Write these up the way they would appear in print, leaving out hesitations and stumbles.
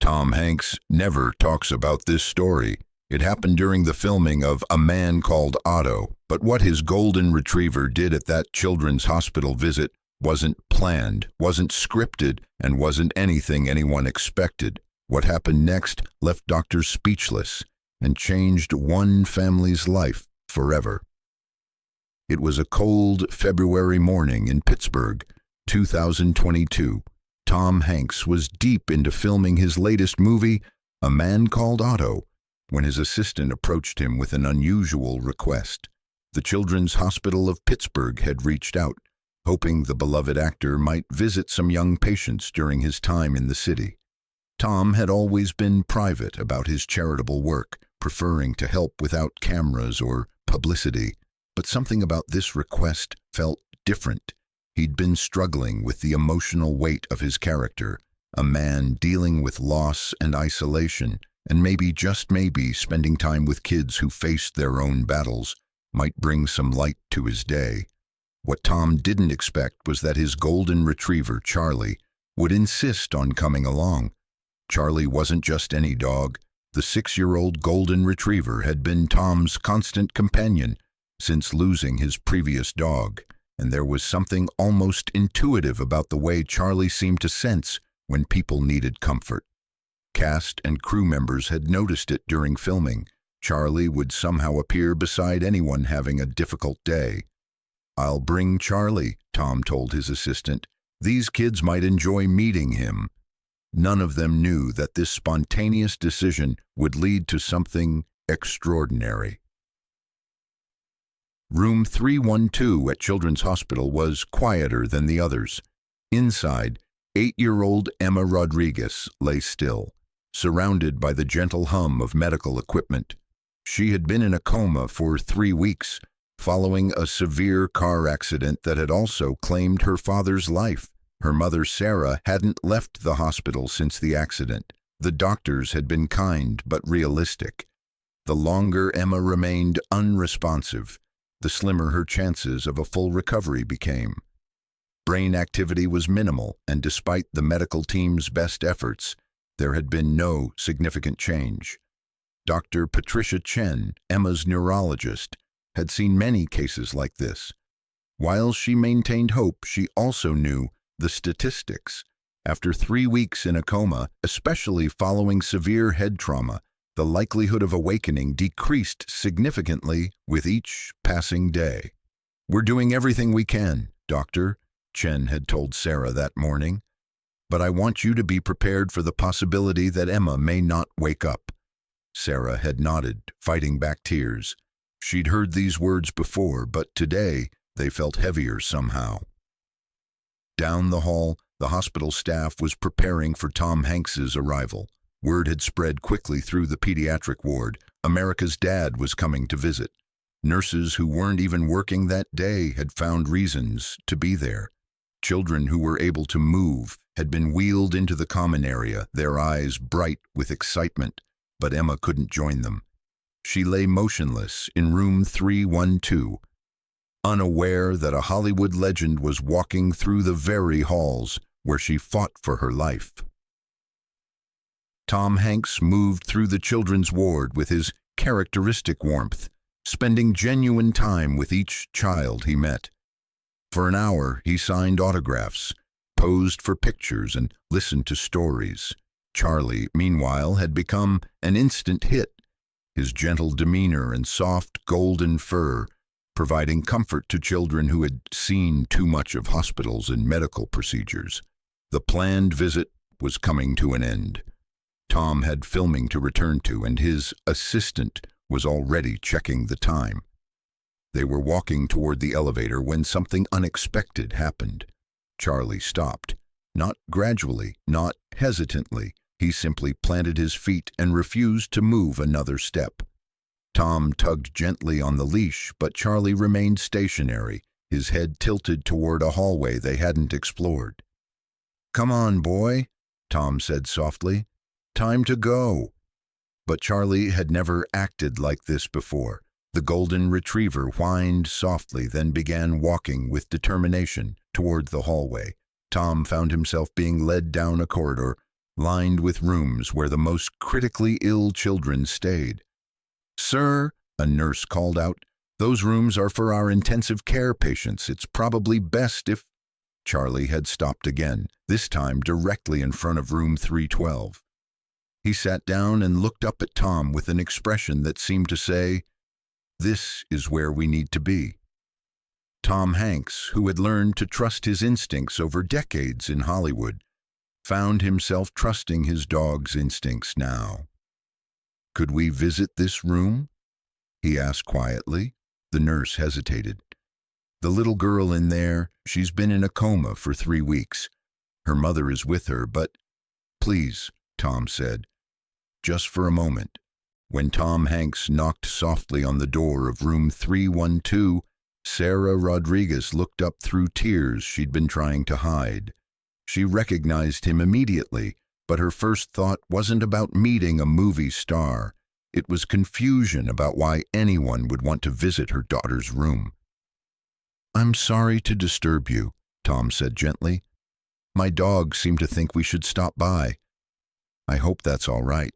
Tom Hanks never talks about this story. It happened during the filming of A Man Called Otto, but what his golden retriever did at that children's hospital visit wasn't planned, wasn't scripted, and wasn't anything anyone expected. What happened next left doctors speechless and changed one family's life forever. It was a cold February morning in Pittsburgh, 2022. Tom Hanks was deep into filming his latest movie, A Man Called Otto, when his assistant approached him with an unusual request. The Children's Hospital of Pittsburgh had reached out, hoping the beloved actor might visit some young patients during his time in the city. Tom had always been private about his charitable work, preferring to help without cameras or publicity. But something about this request felt different. He'd been struggling with the emotional weight of his character, a man dealing with loss and isolation, and maybe, just maybe, spending time with kids who faced their own battles might bring some light to his day. What Tom didn't expect was that his golden retriever, Charlie, would insist on coming along. Charlie wasn't just any dog. The 6-year-old golden retriever had been Tom's constant companion since losing his previous dog, and there was something almost intuitive about the way Charlie seemed to sense when people needed comfort. Cast and crew members had noticed it during filming. Charlie would somehow appear beside anyone having a difficult day. "I'll bring Charlie," Tom told his assistant. "These kids might enjoy meeting him." None of them knew that this spontaneous decision would lead to something extraordinary. Room 312 at Children's Hospital was quieter than the others. Inside, 8-year-old Emma Rodriguez lay still, surrounded by the gentle hum of medical equipment. She had been in a coma for 3 weeks, following a severe car accident that had also claimed her father's life. Her mother, Sarah, hadn't left the hospital since the accident. The doctors had been kind but realistic. The longer Emma remained unresponsive, the slimmer her chances of a full recovery became. Brain activity was minimal, and despite the medical team's best efforts, there had been no significant change. Dr. Patricia Chen, Emma's neurologist, had seen many cases like this. While she maintained hope, she also knew the statistics. After 3 weeks in a coma, especially following severe head trauma, the likelihood of awakening decreased significantly with each passing day. "We're doing everything we can, Doctor," Chen had told Sarah that morning. "But I want you to be prepared for the possibility that Emma may not wake up." Sarah had nodded, fighting back tears. She'd heard these words before, but today they felt heavier somehow. Down the hall, the hospital staff was preparing for Tom Hanks's arrival. Word had spread quickly through the pediatric ward. America's dad was coming to visit. Nurses who weren't even working that day had found reasons to be there. Children who were able to move had been wheeled into the common area, their eyes bright with excitement, but Emma couldn't join them. She lay motionless in room 312, unaware that a Hollywood legend was walking through the very halls where she fought for her life. Tom Hanks moved through the children's ward with his characteristic warmth, spending genuine time with each child he met. For an hour, he signed autographs, posed for pictures, and listened to stories. Charlie, meanwhile, had become an instant hit, his gentle demeanor and soft golden fur providing comfort to children who had seen too much of hospitals and medical procedures. The planned visit was coming to an end. Tom had filming to return to, and his assistant was already checking the time. They were walking toward the elevator when something unexpected happened. Charlie stopped. Not gradually, not hesitantly. He simply planted his feet and refused to move another step. Tom tugged gently on the leash, but Charlie remained stationary, his head tilted toward a hallway they hadn't explored. "Come on, boy," Tom said softly. "Time to go." But Charlie had never acted like this before. The golden retriever whined softly, then began walking with determination toward the hallway. Tom found himself being led down a corridor, lined with rooms where the most critically ill children stayed. "Sir," a nurse called out, "those rooms are for our intensive care patients. It's probably best if—" Charlie had stopped again, this time directly in front of room 312. He sat down and looked up at Tom with an expression that seemed to say, "This is where we need to be." Tom Hanks, who had learned to trust his instincts over decades in Hollywood, found himself trusting his dog's instincts now. "Could we visit this room?" he asked quietly. The nurse hesitated. "The little girl in there, she's been in a coma for 3 weeks. Her mother is with her, but—" "Please," Tom said, "just for a moment." When Tom Hanks knocked softly on the door of room 312, Sarah Rodriguez looked up through tears she'd been trying to hide. She recognized him immediately, but her first thought wasn't about meeting a movie star. It was confusion about why anyone would want to visit her daughter's room. "I'm sorry to disturb you," Tom said gently. "My dog seemed to think we should stop by. I hope that's all right."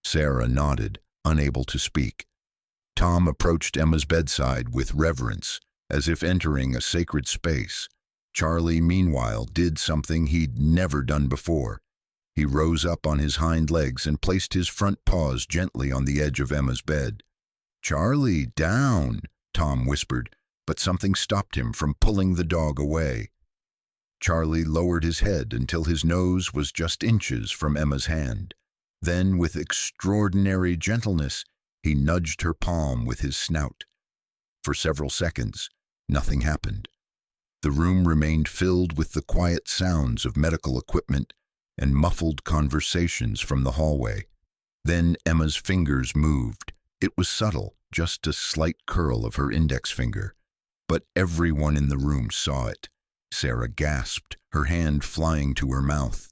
Sarah nodded, unable to speak. Tom approached Emma's bedside with reverence, as if entering a sacred space. Charlie, meanwhile, did something he'd never done before. He rose up on his hind legs and placed his front paws gently on the edge of Emma's bed. "Charlie, down," Tom whispered, but something stopped him from pulling the dog away. Charlie lowered his head until his nose was just inches from Emma's hand. Then, with extraordinary gentleness, he nudged her palm with his snout. For several seconds, nothing happened. The room remained filled with the quiet sounds of medical equipment and muffled conversations from the hallway. Then Emma's fingers moved. It was subtle, just a slight curl of her index finger. But everyone in the room saw it. Sarah gasped, her hand flying to her mouth.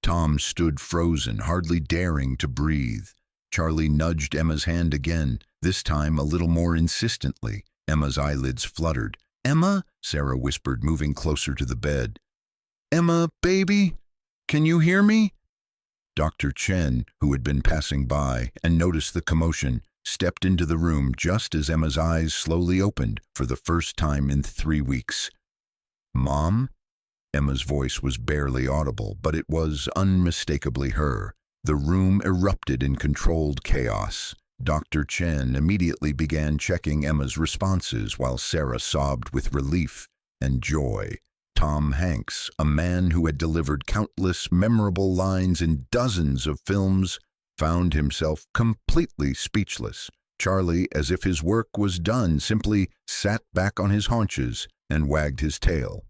Tom stood frozen, hardly daring to breathe. Charlie nudged Emma's hand again, this time a little more insistently. Emma's eyelids fluttered. "Emma," Sarah whispered, moving closer to the bed. "Emma, baby, can you hear me?" Dr. Chen, who had been passing by and noticed the commotion, stepped into the room just as Emma's eyes slowly opened for the first time in 3 weeks. "Mom?" Emma's voice was barely audible, but it was unmistakably her. The room erupted in controlled chaos. Dr. Chen immediately began checking Emma's responses while Sarah sobbed with relief and joy. Tom Hanks, a man who had delivered countless memorable lines in dozens of films, found himself completely speechless. Charlie, as if his work was done, simply sat back on his haunches and wagged his tail.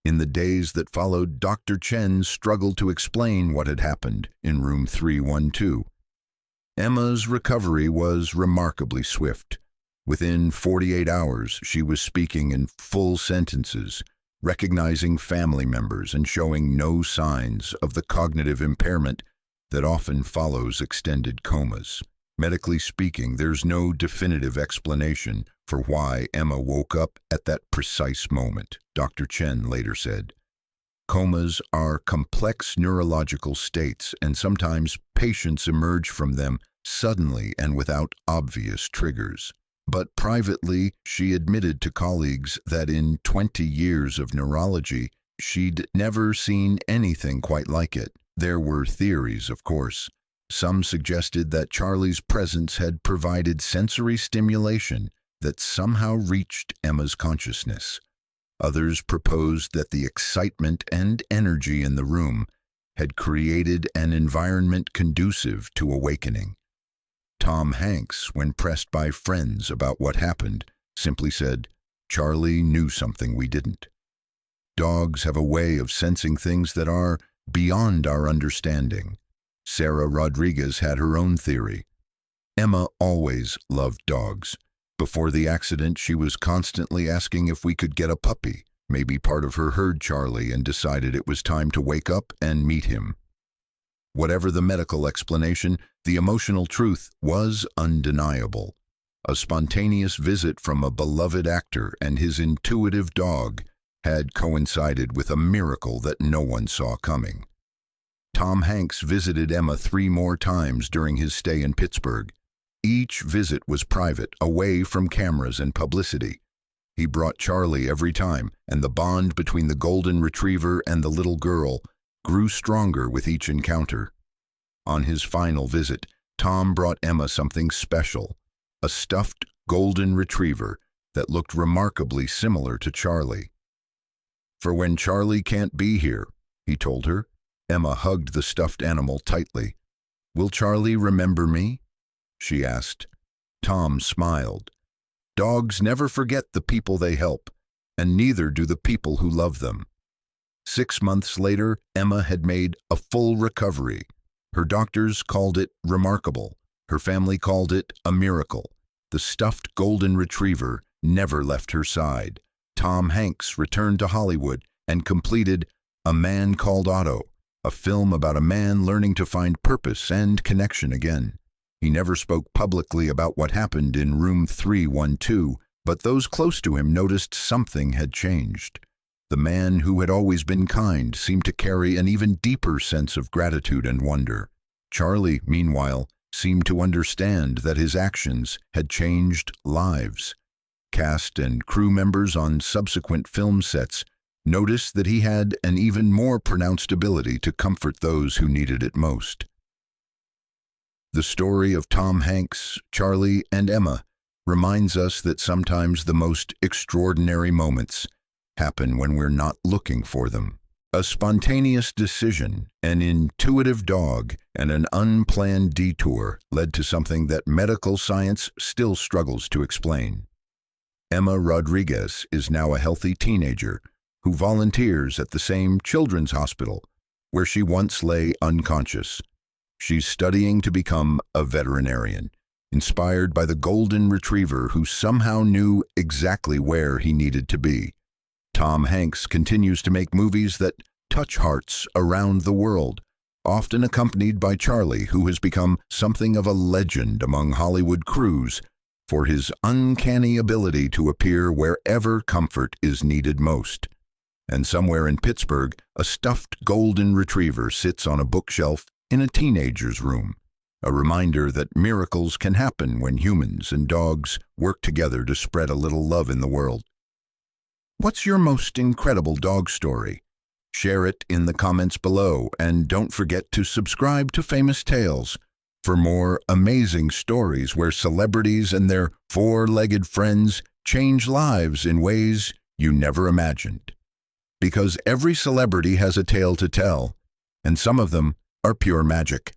In the days that followed, Dr. Chen struggled to explain what had happened in room 312. Emma's recovery was remarkably swift. Within 48 hours, she was speaking in full sentences, recognizing family members and showing no signs of the cognitive impairment that often follows extended comas. Medically speaking, there's no definitive explanation for why Emma woke up at that precise moment, Dr. Chen later said. Comas are complex neurological states, and sometimes patients emerge from them suddenly and without obvious triggers. But privately, she admitted to colleagues that in 20 years of neurology, she'd never seen anything quite like it. There were theories, of course. Some suggested that Charlie's presence had provided sensory stimulation that somehow reached Emma's consciousness. Others proposed that the excitement and energy in the room had created an environment conducive to awakening. Tom Hanks, when pressed by friends about what happened, simply said, "Charlie knew something we didn't." Dogs have a way of sensing things that are beyond our understanding. Sarah Rodriguez had her own theory. Emma always loved dogs. Before the accident, she was constantly asking if we could get a puppy. Maybe part of her heard Charlie and decided it was time to wake up and meet him. Whatever the medical explanation, the emotional truth was undeniable. A spontaneous visit from a beloved actor and his intuitive dog had coincided with a miracle that no one saw coming. Tom Hanks visited Emma 3 more times during his stay in Pittsburgh. Each visit was private, away from cameras and publicity. He brought Charlie every time, and the bond between the golden retriever and the little girl grew stronger with each encounter. On his final visit, Tom brought Emma something special, a stuffed golden retriever that looked remarkably similar to Charlie. "For when Charlie can't be here," he told her. Emma hugged the stuffed animal tightly. "Will Charlie remember me?" she asked. Tom smiled. Dogs never forget the people they help, and neither do the people who love them. 6 months later, Emma had made a full recovery. Her doctors called it remarkable. Her family called it a miracle. The stuffed golden retriever never left her side. Tom Hanks returned to Hollywood and completed A Man Called Otto, a film about a man learning to find purpose and connection again. He never spoke publicly about what happened in room 312, but those close to him noticed something had changed. The man who had always been kind seemed to carry an even deeper sense of gratitude and wonder. Charlie, meanwhile, seemed to understand that his actions had changed lives. Cast and crew members on subsequent film sets noticed that he had an even more pronounced ability to comfort those who needed it most. The story of Tom Hanks, Charlie, and Emma reminds us that sometimes the most extraordinary moments happen when we're not looking for them. A spontaneous decision, an intuitive dog, and an unplanned detour led to something that medical science still struggles to explain. Emma Rodriguez is now a healthy teenager who volunteers at the same children's hospital where she once lay unconscious. She's studying to become a veterinarian, inspired by the golden retriever who somehow knew exactly where he needed to be. Tom Hanks continues to make movies that touch hearts around the world, often accompanied by Charlie, who has become something of a legend among Hollywood crews for his uncanny ability to appear wherever comfort is needed most. And somewhere in Pittsburgh, a stuffed golden retriever sits on a bookshelf in a teenager's room, a reminder that miracles can happen when humans and dogs work together to spread a little love in the world. What's your most incredible dog story? Share it in the comments below, and don't forget to subscribe to Famous Tales for more amazing stories where celebrities and their four-legged friends change lives in ways you never imagined. Because every celebrity has a tale to tell, and some of them are pure magic.